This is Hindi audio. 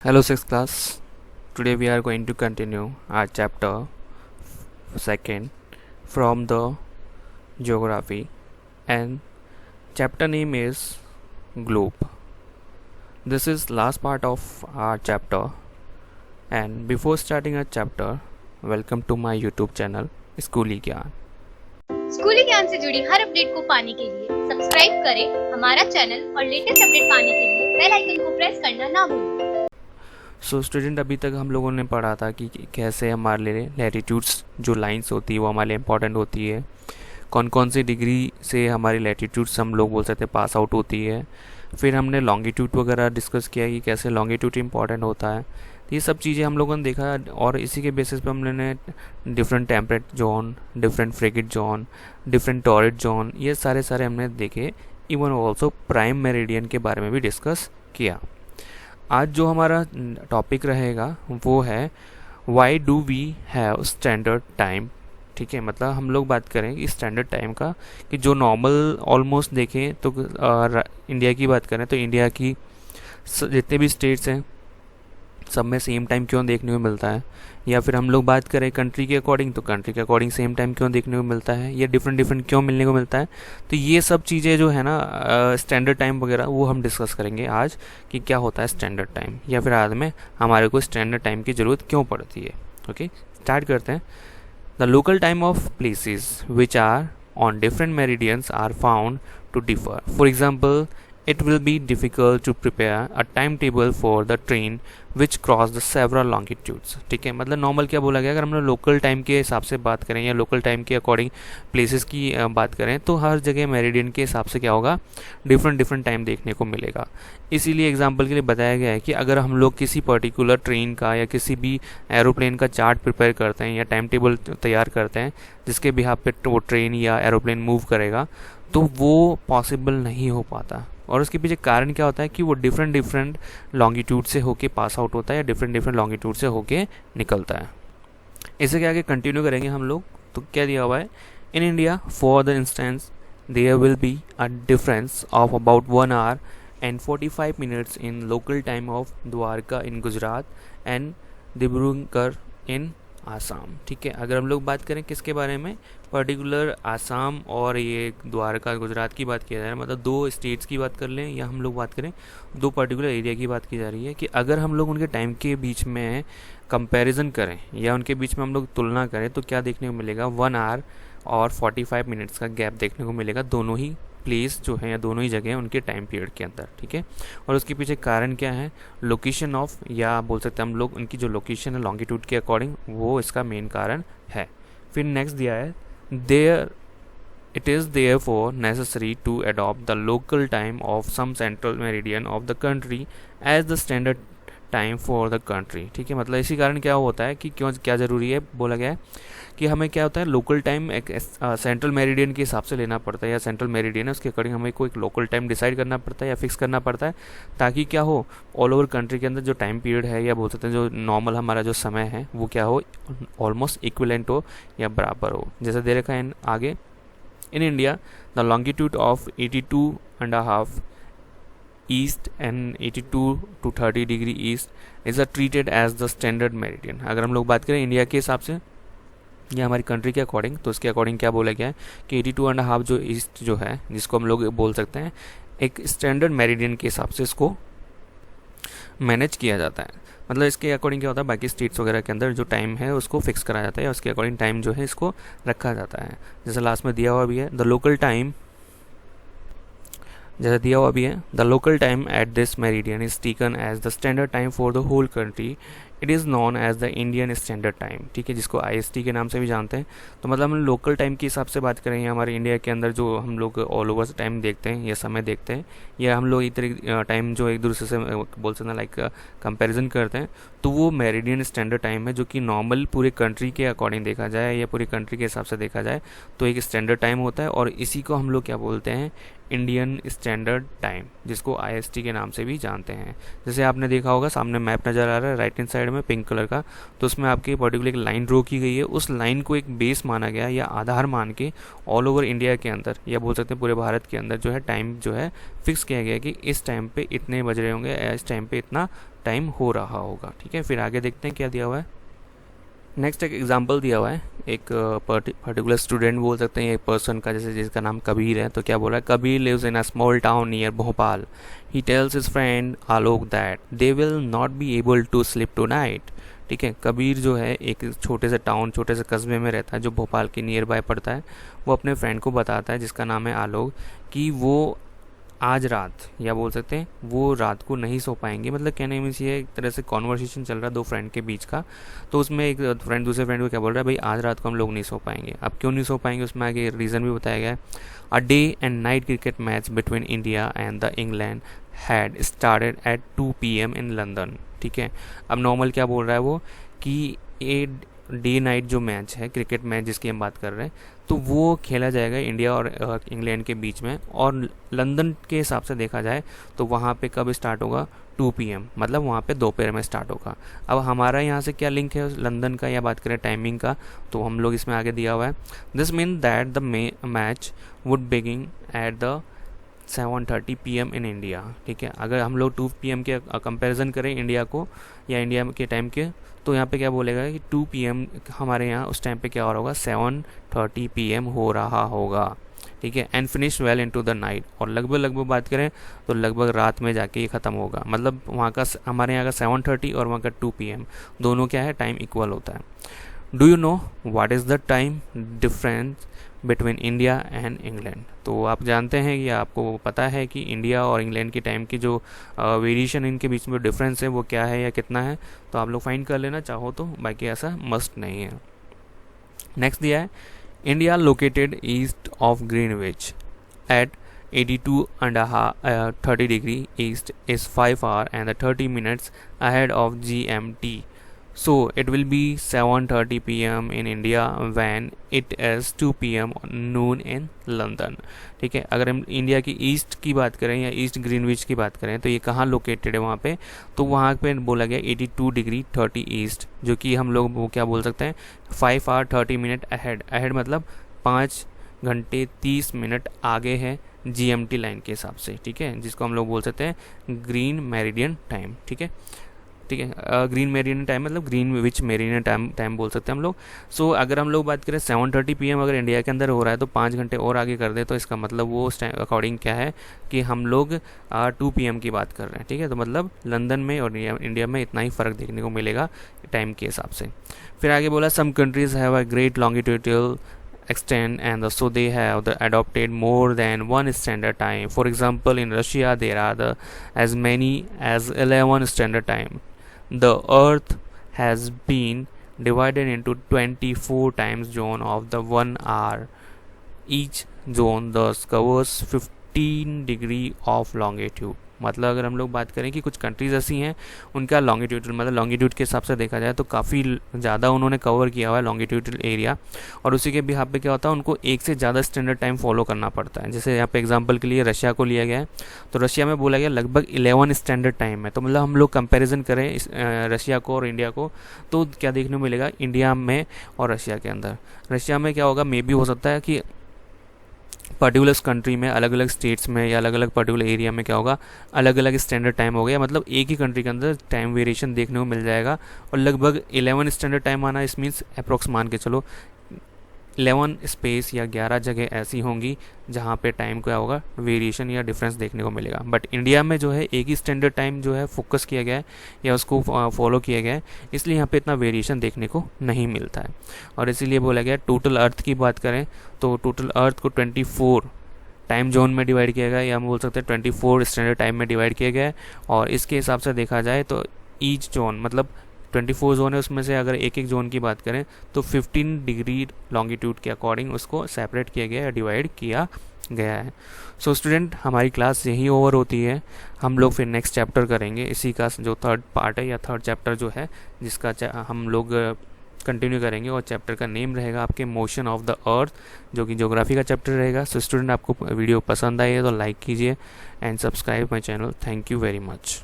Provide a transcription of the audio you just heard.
Hello, 6th class. Today we are going to continue our chapter second from the geography, and chapter name is globe. This is last part of our chapter, and before starting our chapter, welcome to my YouTube channel स्कूली ज्ञान। स्कूली ज्ञान से जुड़ी हर अपडेट को पाने के लिए सब्सक्राइब करें हमारा चैनल और लेटेस्ट अपडेट पाने के लिए बेल आइकन को प्रेस करना ना भूलें। सो स्टूडेंट, अभी तक हम लोगों ने पढ़ा था कि कैसे हमारे लिए लैटिट्यूड्स जो लाइंस होती है वो हमारे लिए इम्पॉर्टेंट होती है, कौन कौन सी डिग्री से हमारी लैटिट्यूड्स हम लोग बोल सकते हैं पास आउट होती है। फिर हमने लॉन्गिट्यूड वगैरह डिस्कस किया कि कैसे लॉन्गिट्यूड इम्पॉर्टेंट होता है। ये सब चीज़ें हम लोगों ने देखा और इसी के बेसिस पे हमने different temperate zone, different frigate zone, different torrid zone, ये सारे हमने देखे। इवन ऑल्सो प्राइम मेरिडियन के बारे में भी डिस्कस किया। आज जो हमारा टॉपिक रहेगा वो है why do we have standard time. ठीक है, मतलब हम लोग बात करें कि स्टैंडर्ड टाइम का, कि जो नॉर्मल ऑलमोस्ट देखें तो इंडिया की बात करें तो इंडिया की जितने भी स्टेट्स हैं सब में सेम टाइम क्यों देखने को मिलता है, या फिर हम लोग बात करें कंट्री के अकॉर्डिंग तो कंट्री के अकॉर्डिंग सेम टाइम क्यों देखने को मिलता है, या डिफरेंट क्यों मिलने को मिलता है। तो ये सब चीज़ें जो है ना स्टैंडर्ड टाइम वगैरह वो हम डिस्कस करेंगे आज कि क्या होता है स्टैंडर्ड टाइम, या फिर आज में हमारे को स्टैंडर्ड टाइम की ज़रूरत क्यों पड़ती है। ओके, स्टार्ट करते हैं। The local time of places which are on different meridians are found to differ. For example, it will be difficult to prepare a timetable for the train which cross the several longitudes। ठीक है, मतलब नॉर्मल क्या बोला गया, अगर हम लोग लोकल टाइम के हिसाब से बात करें या लोकल टाइम के अकॉर्डिंग प्लेसेस की बात करें तो हर जगह मेरिडियन के हिसाब से क्या होगा, डिफरेंट टाइम देखने को मिलेगा। इसीलिए एग्जांपल के लिए बताया गया है कि अगर हम लोग किसी पर्टिकुलर ट्रेन का या किसी भी एरोप्लेन का चार्ट प्रिपेयर करते हैं या टाइम टेबल तैयार करते हैं जिसके बिहाफ पे वो ट्रेन या एरोप्लेन मूव करेगा, तो वो पॉसिबल नहीं हो पाता। और उसके पीछे कारण क्या होता है कि वो डिफरेंट लॉन्गिट्यूड से होके पास आउट होता है या डिफरेंट लॉन्गिट्यूड से होके निकलता है। इसे के आगे कंटिन्यू करेंगे हम लोग। तो क्या दिया हुआ है, in India for the instance there will be a difference of about 1 hour and 45 minutes in local time of Dwarka in Gujarat and Dibrugarh in Assam. ठीक है, अगर हम लोग बात करें किसके बारे में, पर्टिकुलर आसाम और ये द्वारका गुजरात की बात किया जा रहा है, मतलब दो स्टेट्स की बात कर लें या हम लोग बात करें दो पर्टिकुलर एरिया की बात की जा रही है, कि अगर हम लोग उनके टाइम के बीच में कंपैरिजन करें या उनके बीच में हम लोग तुलना करें तो क्या देखने को मिलेगा, 1 hour और 45 minutes का गैप देखने को मिलेगा दोनों ही प्लेस जो है या दोनों ही जगह उनके टाइम पीरियड के अंदर। ठीक है, और उसके पीछे कारण क्या है, लोकेशन ऑफ, या बोल सकते हैं हम लोग उनकी जो लोकेशन है लॉन्गिट्यूड के अकॉर्डिंग, वो इसका मेन कारण है। फिर नेक्स्ट दिया है, there it is therefore necessary to adopt the local time of some central meridian of the country as the standard time for the country. ठीक है, मतलब इसी कारण क्या होता है कि क्यों क्या ज़रूरी है, बोला गया है कि हमें क्या होता है लोकल टाइम एक सेंट्रल मेरिडियन के हिसाब से लेना पड़ता है, या सेंट्रल मेरिडियन है उसके अकॉर्डिंग हमें कोई एक लोकल टाइम डिसाइड करना पड़ता है या फिक्स करना पड़ता है, ताकि क्या हो ऑल ओवर कंट्री के अंदर जो टाइम पीरियड है या बोल सकते हैं जो नॉर्मल हमारा जो समय है वो क्या हो, ऑलमोस्ट इक्विलेंट हो या बराबर हो। जैसे दे रखा है आगे, in India the longitude of 82.5 east and 82 to 30 degree east is treated as the standard meridian. अगर हम लोग बात करें इंडिया के हिसाब से या हमारी कंट्री के अकॉर्डिंग, तो उसके अकॉर्डिंग क्या बोला गया है कि 82.5 जो ईस्ट जो है जिसको हम लोग बोल सकते हैं एक स्टैंडर्ड मेरिडियन के हिसाब से इसको मैनेज किया जाता है। मतलब इसके अकॉर्डिंग क्या होता है, बाकी स्टेट्स वगैरह के अंदर जो टाइम है उसको फिक्स करा जाता है, उसके अकॉर्डिंग टाइम जो है इसको रखा जाता है। जैसे लास्ट में दिया हुआ भी है, द लोकल टाइम, जैसा दिया हुआ भी है, the local time at this meridian is taken as the standard time for the whole country, it is known as the Indian standard time. ठीक है, जिसको IST के नाम से भी जानते हैं। तो मतलब हम लोकल टाइम के हिसाब से बात करें या हमारे इंडिया के अंदर जो हम लोग ऑल ओवर टाइम देखते हैं या समय देखते हैं, या हम लोग एक तरह टाइम जो एक दूसरे से बोल सकते हैं लाइक कंपैरिजन करते हैं, तो वो मेरिडियन स्टैंडर्ड टाइम है जो कि नॉर्मल पूरे कंट्री के अकॉर्डिंग देखा जाए या पूरी कंट्री के हिसाब से देखा जाए तो एक स्टैंडर्ड टाइम होता है, और इसी को हम लोग क्या बोलते हैं, इंडियन स्टैंडर्ड टाइम, जिसको IST के नाम से भी जानते हैं। जैसे आपने देखा होगा सामने मैप नज़र आ रहा है राइट हैंड साइड में पिंक कलर का, तो उसमें आपकी पर्टिकुलर एक लाइन ड्रॉ की गई है। उस लाइन को एक बेस माना गया या आधार मान के ऑल ओवर इंडिया के अंदर या बोल सकते हैं पूरे भारत के अंदर जो है टाइम जो है फिक्स किया गया कि इस टाइम पे इतने बज रहे होंगे या इस टाइम पे इतना टाइम हो रहा होगा। ठीक है, फिर आगे देखते हैं क्या दिया हुआ है। नेक्स्ट एक एग्जांपल दिया हुआ है, एक पर्टिकुलर स्टूडेंट बोल सकते हैं एक पर्सन का, जैसे जिसका नाम कबीर है, तो क्या बोल रहा है, Kabir lives in a small town near Bhopal. He tells his friend Alok that they will not be able to sleep tonight. ठीक है, कबीर जो है एक छोटे से टाउन, छोटे से कस्बे में रहता है जो भोपाल के नियर बाय पड़ता है। वो अपने फ्रेंड को बताता है जिसका नाम है आलोक कि वो आज रात या बोल सकते हैं वो रात को नहीं सो पाएंगे। मतलब कहने में ये एक तरह से कॉन्वर्सेशन चल रहा है दो फ्रेंड के बीच का। तो उसमें एक फ्रेंड दूसरे फ्रेंड को क्या बोल रहा है, भाई आज रात को हम लोग नहीं सो पाएंगे। अब क्यों नहीं सो पाएंगे उसमें आगे रीज़न भी बताया गया है। A day and night cricket match between India and the England had started at 2 PM in London. ठीक है, अब नॉर्मल क्या बोल रहा है वो कि ए डे नाइट जो मैच है, क्रिकेट मैच जिसकी हम बात कर रहे हैं, तो वो खेला जाएगा इंडिया और इंग्लैंड के बीच में। और लंदन के हिसाब से देखा जाए तो वहाँ पे कब स्टार्ट होगा, 2 PM, मतलब वहाँ पे दोपहर में स्टार्ट होगा। अब हमारा यहाँ से क्या लिंक है लंदन का या बात करें टाइमिंग का, तो हम लोग इसमें आगे दिया हुआ है, this mean that the match would begin at the 7:30 PM in India. ठीक है, अगर हम लोग 2 PM के कंपैरिजन करें इंडिया को या इंडिया के टाइम के, तो यहाँ पे क्या बोलेगा कि 2 PM हमारे यहाँ उस टाइम पे क्या हो रहा होगा, 7:30 PM हो रहा होगा। ठीक है, and finish well into the night, और लगभग बात करें तो लगभग रात में जाके ये ख़त्म होगा। मतलब वहाँ का हमारे यहाँ का 7:30 और वहाँ का 2 PM दोनों क्या है, टाइम इक्वल होता है। Do you know what is the time difference between India and England. तो आप जानते हैं कि आपको पता है कि इंडिया और इंग्लैंड की टाइम की जो वेरिएशन इनके बीच में डिफरेंस है वो क्या है या कितना है, तो आप लोग फाइंड कर लेना चाहो तो, बाकी ऐसा मस्ट नहीं है। नेक्स्ट दिया है, India located east of Greenwich at 82.30 degree east is 5 hours and 30 minutes ahead of GMT. So it will be 7:30 PM in India when it is 2 PM noon in London. ठीक है, अगर हम इंडिया की ईस्ट की बात करें या ईस्ट ग्रीनविच की बात करें तो ये कहाँ लोकेटेड है वहाँ पे, तो वहाँ पे बोला गया 82°30 ईस्ट, जो कि हम लोग वो क्या बोल सकते हैं 5 hours 30 minutes अहेड मतलब 5 घंटे 30 मिनट आगे है GMT लाइन के हिसाब से। ठीक है, जिसको हम लोग बोल सकते हैं ग्रीन मेरिडियन टाइम। ठीक है, ग्रीन मेरिडियन टाइम मतलब ग्रीनविच मेरिडियन टाइम बोल सकते हैं हम लोग। सो अगर हम लोग बात करें 7:30 PM अगर इंडिया के अंदर हो रहा है तो 5 घंटे और आगे कर दे, तो इसका मतलब वो उस टाइम अकॉर्डिंग क्या है कि हम लोग 2 PM की बात कर रहे हैं। ठीक है, तो मतलब लंदन में और इंडिया में इतना ही फ़र्क देखने को मिलेगा टाइम के हिसाब से। फिर आगे बोला some countries have a great longitudinal extent and so they have adopted more than one standard time. For example, in Russia there are as many as 11 standard time. The earth has been divided into 24 time zone of the 1 hour. Each zone thus covers 15 degree of longitude. मतलब अगर हम लोग बात करें कि कुछ कंट्रीज़ ऐसी हैं उनका लॉन्गिट्यूड मतलब लॉन्गिट्यूड के हिसाब से देखा जाए तो काफ़ी ज़्यादा उन्होंने कवर किया हुआ है लॉन्गिट्यूडल एरिया, और उसी के बिहाफ पे क्या होता है उनको एक से ज़्यादा स्टैंडर्ड टाइम फॉलो करना पड़ता है। जैसे यहाँ पे एग्जांपल के लिए रशिया को लिया गया है, तो रशिया में बोला गया लगभग 11 स्टैंडर्ड टाइम है। तो मतलब हम लोग कंपेरिजन करें रशिया को और इंडिया को, तो क्या देखने को मिलेगा इंडिया में और रशिया के अंदर। रशिया में क्या होगा, मे भी हो सकता है कि पर्टिकुलर कंट्री में अलग अलग स्टेट्स में या अलग अलग पर्टिकुलर एरिया में क्या होगा अलग अलग स्टैंडर्ड टाइम हो गया, मतलब एक ही कंट्री के अंदर टाइम वेरिएशन देखने को मिल जाएगा। और लगभग 11 स्टैंडर्ड टाइम आना इस मीन्स अप्रोक्स मान के चलो 11 स्पेस या 11 जगह ऐसी होंगी जहाँ पे टाइम क्या होगा वेरिएशन या डिफरेंस देखने को मिलेगा। बट इंडिया में जो है एक ही स्टैंडर्ड टाइम जो है फोकस किया गया है या उसको फॉलो किया गया है, इसलिए यहाँ पे इतना वेरिएशन देखने को नहीं मिलता है। और इसीलिए बोला गया टोटल अर्थ की बात करें तो टोटल अर्थ को 24 टाइम जोन में डिवाइड किया गया, या हम बोल सकते हैं 24 स्टैंडर्ड टाइम में डिवाइड किया गया है। और इसके हिसाब से देखा जाए तो ईच जोन मतलब 24 जोन है, उसमें से अगर एक एक जोन की बात करें तो 15 डिग्री लॉन्गिट्यूड के अकॉर्डिंग उसको सेपरेट किया गया है, डिवाइड किया गया है। सो स्टूडेंट हमारी क्लास यही ओवर होती है। हम लोग फिर नेक्स्ट चैप्टर करेंगे, इसी का जो थर्ड पार्ट है या थर्ड चैप्टर जो है जिसका हम लोग कंटिन्यू करेंगे और चैप्टर का नेम रहेगा आपके मोशन ऑफ द अर्थ, जो कि ज्योग्राफी का चैप्टर रहेगा। सो स्टूडेंट, आपको वीडियो पसंद आई है तो लाइक कीजिए and subscribe my channel. Thank you very much.